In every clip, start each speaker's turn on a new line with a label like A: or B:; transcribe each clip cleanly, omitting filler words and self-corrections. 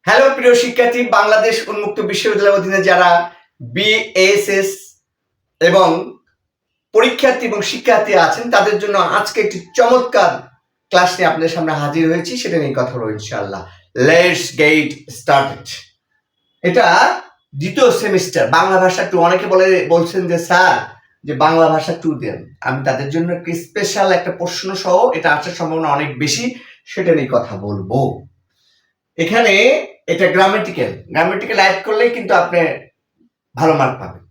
A: Hello প্রিয় শিক্ষার্থী, বাংলাদেশ উন্মুক্ত বিশ্ববিদ্যালয়ের অধীনে যারা বিএসএস এবং পরীক্ষার্থী এবং শিক্ষার্থী আছেন তাদের জন্য আজকে একটি চমৎকার ক্লাস নিয়ে আপনাদের সামনে হাজির হয়েছি, সেটা নিয়ে কথা বলবো ইনশাআল্লাহ। Let's get started. এটা দ্বিতীয় সেমিস্টার বাংলা ভাষা 2। অনেকে বলছেন যে স্যার যে বাংলা ভাষা 2 দেন, আমি তাদের জন্য একটি স্পেশাল একটা প্রশ্ন সহ এটা আসার সম্ভাবনা অনেক বেশি, সেটা নিয়ে কথা বলবো। এখানে এটা গ্রামেটিক্যাল অ্যাড করলেই কিন্তু আপনি ভালো মার্ক পাবেন।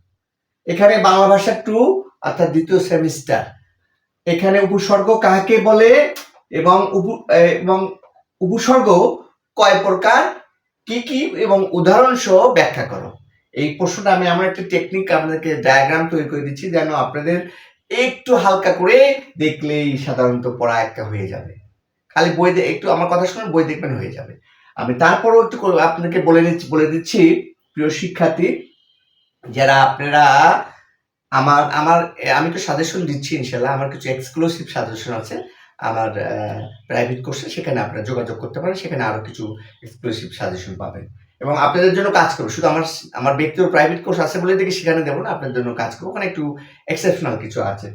A: এখানে বাংলা ভাষা 2 অর্থাৎ দ্বিতীয় সেমিস্টার। এখানে উপসর্গ কাকে বলে এবং উপসর্গ কয় প্রকার, কি এবং উদাহরণ সহ ব্যাখ্যা করো। এই প্রশ্নটা আমি আমার একটা টেকনিক আপনাদেরকে ডায়াগ্রাম তৈরি করে দিচ্ছি, যেন আপনাদের একটু হালকা করে দেখলেই সাধারণত পড়া একটা হয়ে যাবে। খালি বই একটু আমার কথা শুনে বই দেখবেন হয়ে যাবে। আমি তারপরও একটু আপনাকে বলে দিচ্ছি প্রিয় শিক্ষার্থী, যারা আপনারা আমি তো সাজেশন দিচ্ছি ইনশাল্লাহ, আমার কিছু এক্সক্লুসিভ সাজেশন আছে আমার প্রাইভেট কোর্সে, সেখানে আপনারা যোগাযোগ করতে পারেন, সেখানে আরো কিছু এক্সক্লুসিভ সাজেশন পাবেন এবং আপনাদের জন্য কাজ করবো। শুধু আমার ব্যক্তিগত প্রাইভেট কোর্স আছে বলে দেখি সেখানে দেবো না, আপনাদের জন্য কাজ করবো, ওখানে একটু এক্সেপশনাল কিছু আছে,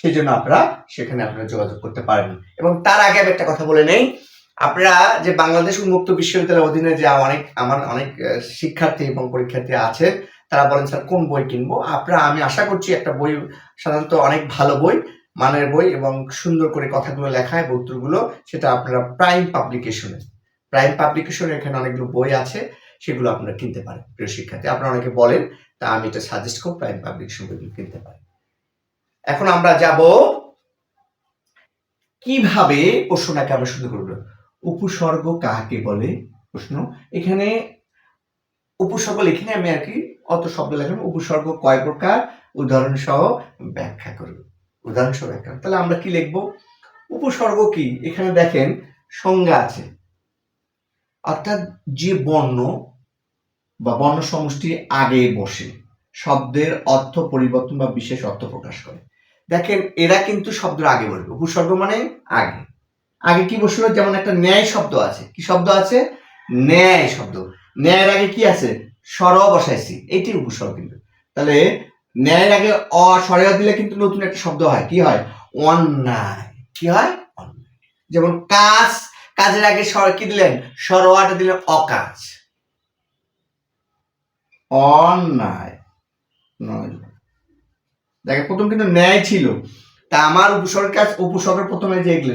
A: সেই জন্য আপনারা সেখানে যোগাযোগ করতে পারেন। এবং তার আগে আমি একটা কথা বলে নেই, আপনারা যে বাংলাদেশ উন্মুক্ত বিশ্ববিদ্যালয়ের অধীনে যে আমার অনেক শিক্ষার্থী এবং পরীক্ষার্থী আছে, তারা বলেন স্যার কোন বই কিনবো। আমি আশা করছি একটা বই, সাধারণত অনেক ভালো বই, মানের বই এবং সুন্দর করে কথাগুলো লেখা এবং উত্তরগুলো, সেটা আপনারা প্রাইম পাবলিকেশনের এখানে অনেকগুলো বই আছে, সেগুলো আপনারা কিনতে পারেন প্রিয় শিক্ষার্থী। আপনারা অনেকে বলেন, তা আমি এটা সাজেস্ট করব প্রাইম পাবলিকেশন বইগুলো কিনতে পারেন। এখন আমরা যাব কিভাবে প্রশ্নটাকে আমরা শুরু করব। উপসর্গ কাকে বলে প্রশ্ন। এখানে উপসর্গ লিখিনি আমি আর কি, অত শব্দ লেখলাম। উপসর্গ কয় প্রকার, উদাহরণ সহ ব্যাখ্যা করব। তাহলে আমরা কি লিখব? উপসর্গ কি? এখানে দেখেন সংজ্ঞা আছে, অর্থাৎ যে বর্ণ বা বর্ণ সমষ্টি আগে বসে শব্দের অর্থ পরিবর্তন বা বিশেষ অর্থ প্রকাশ করে। দেখেন এরা কিন্তু শব্দের আগে বসবে। উপসর্গ মানে আগে কি বসলো? যেমন একটা ন্যায় শব্দ আছে, কি শব্দ আছে? ন্যায় শব্দ। ন্যায়ের আগে কি আছে? স্বর বসাইছি, এইটি উপসর্গ। কিন্তু তাহলে ন্যায়ের আগে স্বর দিলে কিন্তু নতুন একটা শব্দ হয়, কি হয়? অন্যায়। কি হয়? অন্যায়। যেমন কাজের আগে কি দিলেন? স্বরটা দিলেন অকাজ। অন্যায়। দেখেন প্রথম কিন্তু ন্যায় ছিল, তা আমার উপসর্গের প্রথমে যে এগুলো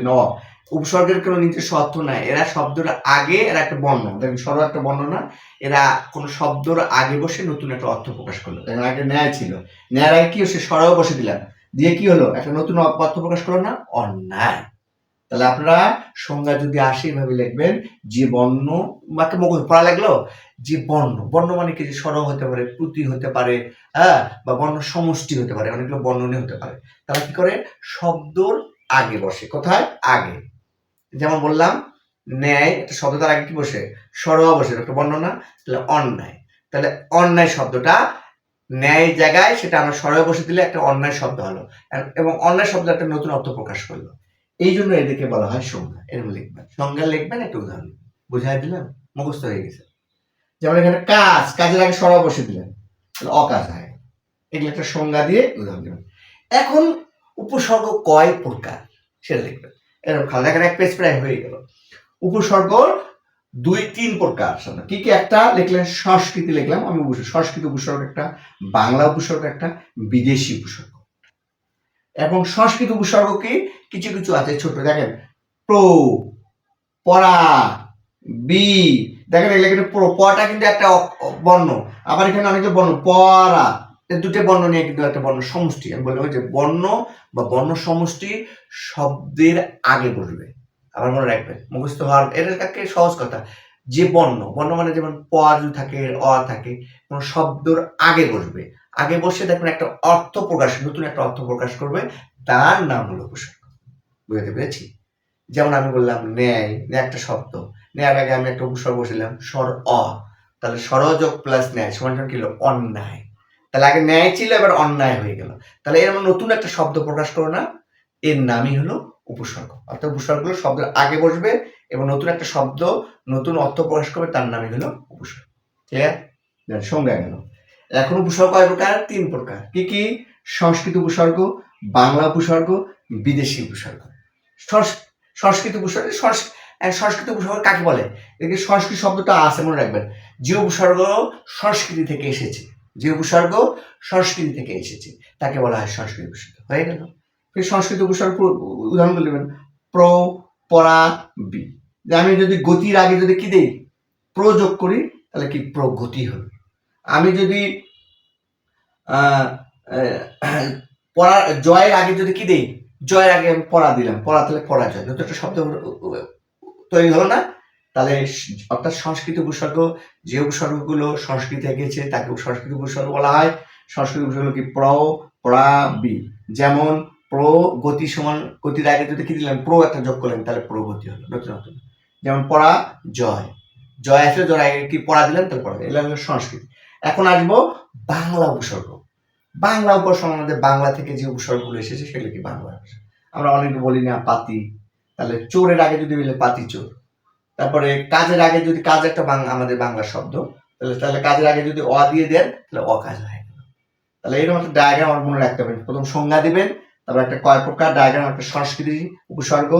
A: উপসর্গের কোনো নিজস্ব অর্থ নাই, এরা শব্দের আগে এরা একটা বর্ণ, দেখেন স্বর একটা বর্ণ না, এরা কোন শব্দের আগে বসে নতুন একটা অর্থ প্রকাশ করলো। দেখেন আগে ন্যায় ছিল, ন্যায়ের আগে কি হচ্ছে? স্বরও বসে দিলাম, দিয়ে কি হলো? একটা নতুন অর্থ প্রকাশ করলো না? অন্যায়। তাহলে আপনারা সংজ্ঞা যদি আসে এইভাবে লিখবেন, যে বর্ণ বাক্যে মুখস্থ পড়া লাগলো, যে বর্ণ মানে কি? যে স্বর হতে পারে, প্রতি হতে পারে, হ্যাঁ, বা বর্ণ সমষ্টি হতে পারে, অনেকগুলো বর্ণনী হতে পারে। তারা কি করে? শব্দর আগে বসে। কোথায়? আগে। যেমন বললাম ন্যায়, একটা শব্দ তার আগে কি বসে? স্বর বসে, একটা বর্ণনা। তাহলে অন্যায়, তাহলে অন্যায় শব্দটা ন্যায় জায়গায় সেটা আমরা স্বর বসে দিলে একটা অন্যায় শব্দ হলো, এবং অন্যায় শব্দ একটা নতুন অর্থ প্রকাশ করলো। এই জন্য এদেরকে বলা হয় সংজ্ঞা। এরকম লিখবেন, সংজ্ঞা লিখবেন, একটা উদাহরণ বুঝাই দিলাম, মুখস্থ হয়ে গেছে। যেমন এখানে কাজের আগে স্বর বসে দিলেন, অকাজ হয়, এগুলো একটা সংজ্ঞা দিয়ে উদাহরণ দেবেন। এখন উপসর্গ কয় প্রকার সেটা লিখবেন। এরকম খালি দেখেন এক পেজ প্রায় হয়ে গেল। উপসর্গ 2-3 প্রকার। কি কি? একটা লিখলেন সংস্কৃতি, লিখলাম আমি সংস্কৃত উপসর্গ একটা, বাংলা উপসর্গ একটা, বিদেশি উপসর্গ। এবং সংস্কৃত উপসর্গ কি? কিছু কিছু আছে ছোট, দেখেন পড়া, বি, দেখেন এখানে পটা কিন্তু একটা বর্ণ, আবার এখানে অনেকগুলো বর্ণ, পড়া, দুটো বর্ণ নিয়ে কিন্তু একটা বর্ণ সমষ্টি। আমি বললাম যে বর্ণ বা বর্ণ সমষ্টি শব্দের আগে বসবে। আবার মনে রাখবেন, মুখস্থ হওয়ার এটা কাকে সহজ কথা, যে বর্ণ মানে যেমন প যদি থাকে, অ থাকে, কোন শব্দের আগে বসবে, আগে বসে দেখবেন একটা অর্থ প্রকাশ, নতুন একটা অর্থ প্রকাশ করবে, তার নাম হলো উপসর্গ। বুঝতে পেরেছি? যেমন আমি বললাম ন্যায় একটা শব্দ, ন্যায়ের আগে আমি একটা উপসর্গ বসিলাম স্বর অ, তাহলে স্বরযোগ প্লাস ন্যায় সমান কি হলো? অন্যায়। তাহলে আগে ন্যায় ছিল, এবার অন্যায় হয়ে গেল। তাহলে এর নতুন একটা শব্দ প্রকাশ করো না, এর নামই হলো উপসর্গ। অর্থাৎ উপসর্গগুলো শব্দের আগে বসবে এবং নতুন একটা শব্দ নতুন অর্থ প্রকাশ করবে, তার নামই হলো উপসর্গ। ক্লিয়ার? সংজ্ঞা গেল। এখন উপসর্গ কয় প্রকার? 3 প্রকার। কি কি? সংস্কৃত উপসর্গ, বাংলা উপসর্গ, বিদেশি উপসর্গ। সংস্কৃত উপসর্গ, সংস্কৃত উপসর্গ কাকে বলে? এদিকে সংস্কৃত শব্দটা আছে, মনে রাখবেন। যে উপসর্গ সংস্কৃতি থেকে এসেছে, যে উপসর্গ সংস্কৃতি থেকে এসেছে তাকে বলা হয় সংস্কৃত উপসর্গ। হয়ে গেল। সংস্কৃত উপসর্গ উদাহরণ বলবেন, প্র, পরা, বি। যে আমি যদি গতির আগে যদি কি দেই? প্র যোগ করি, তাহলে কি প্রগতি হবে। আমি যদি পড়া, জয়ের আগে যদি কি দেই? জয়ের আগে আমি পড়া দিলাম, পড়া, তাহলে পরাজয়, নতুন একটা শব্দ তৈরি হলো না? তাহলে অর্থাৎ সংস্কৃত উপসর্গ, যে উপসর্গগুলো সংস্কৃত থেকে গেছে তাকে সংস্কৃত উপসর্গ বলা হয়। সংস্কৃত উপসর্গ কি? প্র, পরা, বি। যেমন প্র, গতি সমান, গতির আগে যদি কি দিলাম? প্র একটা যোগ করলেন, তাহলে প্রগতি হলো, নতুন নতুন। যেমন পড়া, জয়, জয় আসলে জয়ের আগে কি পড়া দিলেন, তাহলে পড়া। এগুলো হলো সংস্কৃত। এখন আসবো বাংলা উপসর্গ। বাংলা উপসর্গ আমাদের বাংলা থেকে যে উপসর্গগুলো এসেছে সেগুলো কি? বাংলা ভাষা। আমরা অনেকে বলি না পাতি, তাহলে চোরের আগে যদি বলে পাতি চোর। তারপরে কাজের আগে যদি, কাজ একটা আমাদের বাংলা শব্দ, তাহলে কাজের আগে যদি অ দিয়ে দেন, তাহলে অকাজ হয়ে গেল। তাহলে এরকম একটা ডায়াগ্রাম আমার মনে রাখতে হবে। প্রথম সংজ্ঞা দিবেন, তারপর একটা কয় প্রকার ডায়াগ্রাম, একটা সংস্কৃতি উপসর্গ,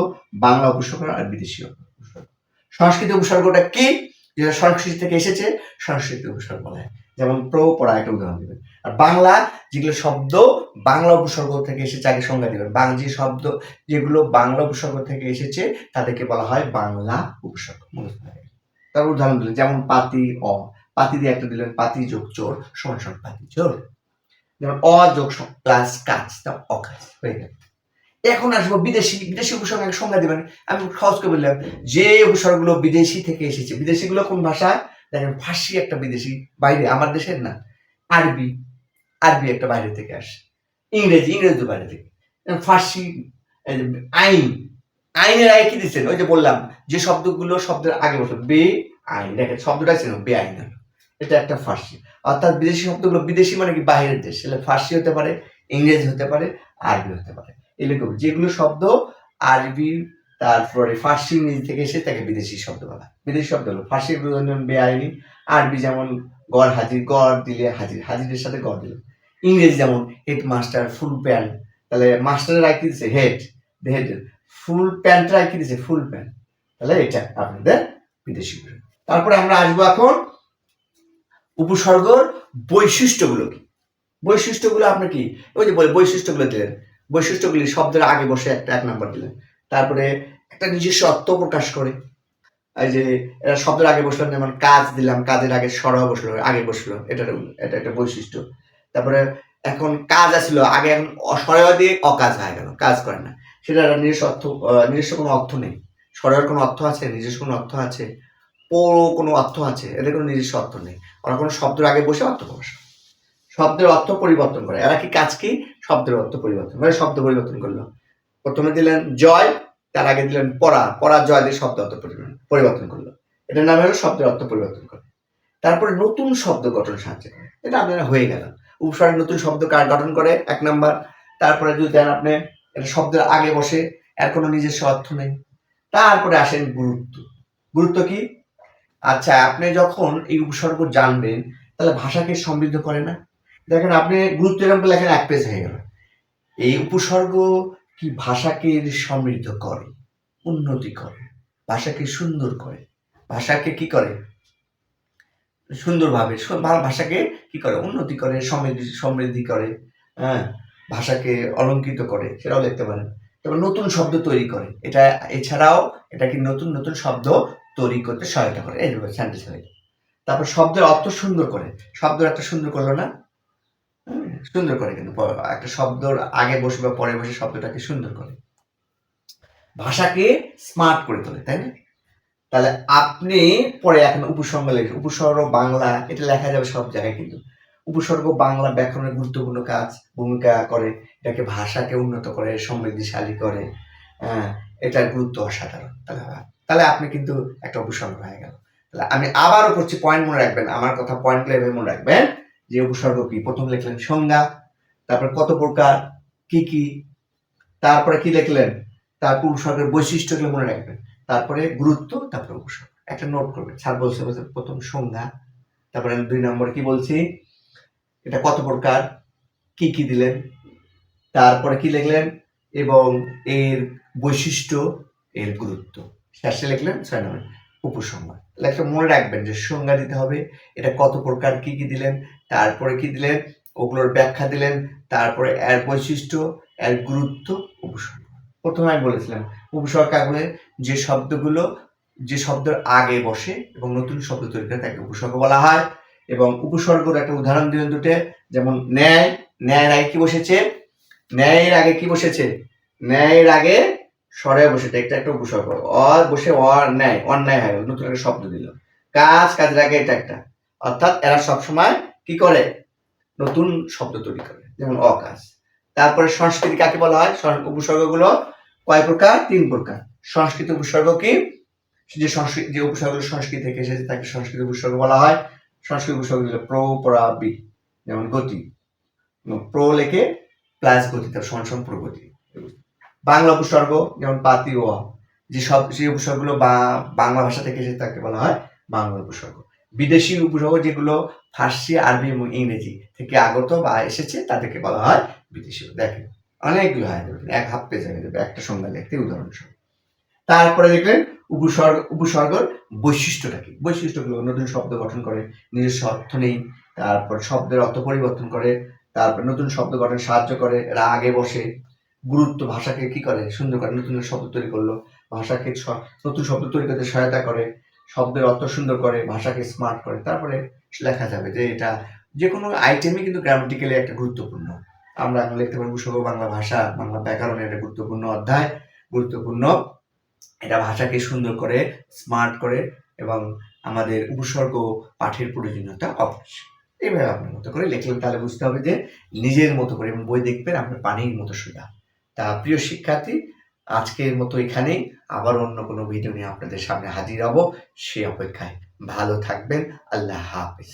A: বাংলা উপসর্গ আর বিদেশি উপসর্গ। সংস্কৃত উপসর্গটা কি? যেটা সংস্কৃত থেকে এসেছে সংস্কৃত উপসর্গ বলা হয়। যেমন প্র, পড়া, একটা উদাহরণ দিবেন। আর বাংলা যেগুলো শব্দ বাংলা উপসর্গ থেকে এসেছে আগে সংজ্ঞা দিবেন। যে শব্দ যেগুলো বাংলা উপসর্গ থেকে এসেছে তাদেরকে বলা হয় বাংলা উপসর্গ। তার উদাহরণ দিলেন, যেমন পাতি, অ, পাতি দিয়ে একটা দিলেন, পাতি যোগ চোর সমান সমান পাতি চোর। যেমন অ যোগ প্লাস কাজ, তা অকাজ হয়ে গেল। এখন আসবো বিদেশি। বিদেশি উপসর্গ সংজ্ঞা দিবেন। আমি সহজ করে বললাম, যে উপসর্গগুলো বিদেশি থেকে এসেছে। বিদেশিগুলো কোন ভাষা? দেখেন, ফার্সি একটা বিদেশি, বাইরে, আমার দেশের না। আরবি, আরবি একটা বাইরে থেকে আসে। ইংরেজি, ইংরেজি বাইরে থেকে। ফার্সি, আইন, আইনের আগে কি দিচ্ছেন? ওই যে বললাম, যে শব্দগুলো শব্দের আগে বসে, বে আইন, দেখেন শব্দটা ছিল বে আইন, এটা একটা ফার্সি। অর্থাৎ বিদেশি শব্দগুলো, বিদেশি মানে কি? বাইরের দেশ। ফার্সি হতে পারে, ইংরেজি হতে পারে, আরবি হতে পারে। এরকম যেগুলো শব্দ আরবি, তারপরে ফার্সি, ইংরেজি থেকে এসে তাকে বিদেশি শব্দ বলা। বিদেশি শব্দ হলো ফার্সি বেআইনি, আরবি যেমন গড় হাজির, গড় দিলে হাজির, হাজিরের সাথে গড় দিল। ইংরেজি যেমন হেড মাস্টার, ফুল প্যান্ট, তাহলে মাস্টারের আগে কি দিচ্ছে? Head, head. ফুল প্যান্টের আগে কি দিচ্ছে? Full pant. তাহলে এটা আপনাদের বিদেশি। তারপরে আমরা আসবো এখন উপসর্গর বৈশিষ্ট্যগুলো কি? বৈশিষ্ট্যগুলো আপনি কি? ওই যে বৈশিষ্ট্যগুলো দিলেন, বৈশিষ্ট্যগুলি শব্দের আগে বসে একটা 1 নম্বর দিলেন। তারপরে একটা নিজস্ব অর্থ প্রকাশ করে। এই যে শব্দের আগে বসলাম, যেমন কাজ দিলাম, কাজের আগে সর বসলো, আগে বসলো, এটা একটা বৈশিষ্ট্য। তারপরে এখন কাজ আসলো আগে, এখন সরহ দিয়ে অকাজ হয়ে গেল, কাজ করে না। সেটা নিজস্ব অর্থ, নিজস্ব কোনো অর্থ নেই। সরহের কোনো অর্থ আছে? নিজস্ব কোনো অর্থ আছে? কোনো অর্থ আছে? এদের কোনো নিজস্ব অর্থ নেই। ওরা কোনো শব্দের আগে বসে অর্থ প্রকাশ করে, শব্দের অর্থ পরিবর্তন করে। এরা কি কাজ কি? শব্দের অর্থ পরিবর্তন করে, শব্দ পরিবর্তন করলো। প্রথমে দিলেন জয়, তার আগে দিলেন পড়া, পড়া জয় দিয়ে শব্দ অর্থ পরিবর্তন করলো। এটার নাম হলো শব্দের অর্থ পরিবর্তন করে। তারপরে নতুন শব্দ গঠন সাহায্য করে। এটা আপনারা হয়ে গেল। উপসর্গ নতুন শব্দ কার গঠন করে? 1 নাম্বার। তারপরে যদি দেন আপনি, এটা শব্দের আগে বসে, এর কোনো নিজস্ব অর্থ নেই। তারপরে আসেন গুরুত্ব। গুরুত্ব কি? আচ্ছা, আপনি যখন এই উপসর্গ জানবেন, তাহলে ভাষাকে সমৃদ্ধ করে না? দেখেন, আপনি গুরুত্ব এরকম লেখেন, 1 পেজ হয়ে গেল। এই উপসর্গ কি ভাষাকে সমৃদ্ধ করে, উন্নতি করে, ভাষাকে সুন্দর করে, ভাষাকে কি করে? সুন্দরভাবে ভাষাকে কি করে? উন্নতি করে, সমৃদ্ধি করে, হ্যাঁ, ভাষাকে অলঙ্কৃত করে, সেটাও লিখতে পারেন। তারপর নতুন শব্দ তৈরি করে। এটা এছাড়াও এটা কি নতুন নতুন শব্দ তৈরি করতে সহায়তা করে। এই সেন্টেন্স হয়ে। তারপর শব্দের অর্থ সুন্দর করে। শব্দের একটা সুন্দর করলো না? সুন্দর করে, কিন্তু একটা শব্দর আগে বসে বা পরে বসে শব্দটাকে সুন্দর করে, ভাষাকে স্মার্ট করে তোলে, তাই না? তাহলে আপনি পরে এখন উপসর্গ লেখেন, উপসর্গ বাংলা, এটা লেখা যাবে সব জায়গায়। কিন্তু উপসর্গ বাংলা ব্যাকরণের গুরুত্বপূর্ণ ভূমিকা করে, এটাকে ভাষাকে উন্নত করে, সমৃদ্ধিশালী করে। হ্যাঁ, এটার গুরুত্ব অসাধারণ। তাহলে আপনি কিন্তু একটা উপসর্গ হয়ে গেল। তাহলে আমি আবারও করছি, পয়েন্ট মনে রাখবেন, আমার কথা পয়েন্টগুলো এভাবে মনে রাখবেন। যে উপসর্গ কি? প্রথম লিখলেন সংজ্ঞা, তারপর কত প্রকার, কি কি, তারপরে কি লিখলেন, তারপর উপসর্গের বৈশিষ্ট্যগুলো মনে রাখবেন। তারপরে গুরুত্ব, তারপরে উপসর্গ। একটা নোট করবেন, স্যার বলছে প্রথম সংজ্ঞা, তারপরে 2 নম্বর কি বলছি, এটা কত প্রকার, কি কি দিলেন, তারপরে কি লিখলেন, এবং এর বৈশিষ্ট্য, এর গুরুত্ব, শেষে লিখলেন 6 নম্বর উপসংহার। লেখা মনে রাখবেন যে সংজ্ঞা দিতে হবে, এটা কত প্রকার, কি কি দিলেন, তারপরে কি দিলেন, ওগুলোর ব্যাখ্যা দিলেন, তারপরে এর বৈশিষ্ট্য, এর গুরুত্ব, উপসর্গ। প্রথমে আমি বলেছিলাম উপসর্গ কাগজে যে শব্দগুলো যে শব্দের আগে বসে এবং নতুন শব্দ তৈরি করে তাকে উপসর্গ বলা হয়। এবং উপসর্গের একটা উদাহরণ দিলেন দুটো, যেমন ন্যায়, ন্যায়ের আগে কি বসেছে, ন্যায়ের আগে কি বসেছে, ন্যায়ের আগে সরে বসেছে, এটা একটা উপসর্গ, বসে অন্যায়, অন্যায় হয়, নতুন একটা শব্দ দিল। কাজ, কাজের আগে এটা একটা, অর্থাৎ এরা সবসময় কি করে, নতুন শব্দ তৈরি করে, যেমন অকাজ। তারপরে সংস্কৃতি কাকে বলা হয়, উপসর্গগুলো কয় প্রকার, 3 প্রকার। সংস্কৃত উপসর্গ কি, যে উপসর্গগুলো সংস্কৃত থেকে এসেছে তাকে সংস্কৃত উপসর্গ বলা হয়। সংস্কৃত উপসর্গ হলো প্র, পরা, বি, যেমন গতি, প্র লেখে প্লাস গতি, তার সমান প্রগতি। বাংলা উপসর্গ যেমন পাতি ও যে উপসর্গগুলো বাংলা ভাষা থেকে এসেছে তাকে বলা হয় বাংলা উপসর্গ। বিদেশি উপসর্গ যেগুলো ফার্সি, আরবি এবং ইংরেজি থেকে আগত বা এসেছে তাদেরকে বলা হয় বিদেশি। দেখেন অনেকগুলো হয়, এক হাফ পেজ হয়ে যাবে একটা সংজ্ঞা লিখতে, উদাহরণস্বরূপ। তারপরে দেখলেন উপসর্গের বৈশিষ্ট্যটা কি, বৈশিষ্ট্যগুলো নতুন শব্দ গঠন করে, নিজস্ব অর্থ নেই, তারপর শব্দের অর্থ পরিবর্তন করে, তারপর নতুন শব্দ গঠন সাহায্য করে, এরা আগে বসে। গুরুত্ব, ভাষাকে কি করে, সুন্দর করে, নতুন শব্দ তৈরি করলো, ভাষাকে নতুন শব্দ তৈরি করতে সহায়তা করে, শব্দের অর্থ সুন্দর করে, ভাষাকে স্মার্ট করে। তারপরে লেখা যাবে যে এটা যে কোনো আইটেমই কিন্তু গ্রামাটিক্যালি একটা গুরুত্বপূর্ণ। আমরা এখন লিখতে পারবো উপসর্গ, বাংলা ভাষা, বাংলা ব্যাকরণের একটা গুরুত্বপূর্ণ অধ্যায়, গুরুত্বপূর্ণ, এটা ভাষাকে সুন্দর করে, স্মার্ট করে, এবং আমাদের উপসর্গ পাঠের প্রয়োজনীয়তা অবশ্যই। এইভাবে আপনার মতো করে লিখলেন, তাহলে বুঝতে হবে যে নিজের মতো করে, এবং বই দেখবেন আপনার পানির মতো সোজা। তা প্রিয় শিক্ষার্থী, আজকের মতো এখানেই, আবার অন্য কোনো ভিডিও নিয়ে আপনাদের সামনে হাজির হব, সে অপেক্ষায় ভালো থাকবেন। আল্লাহ হাফেজ।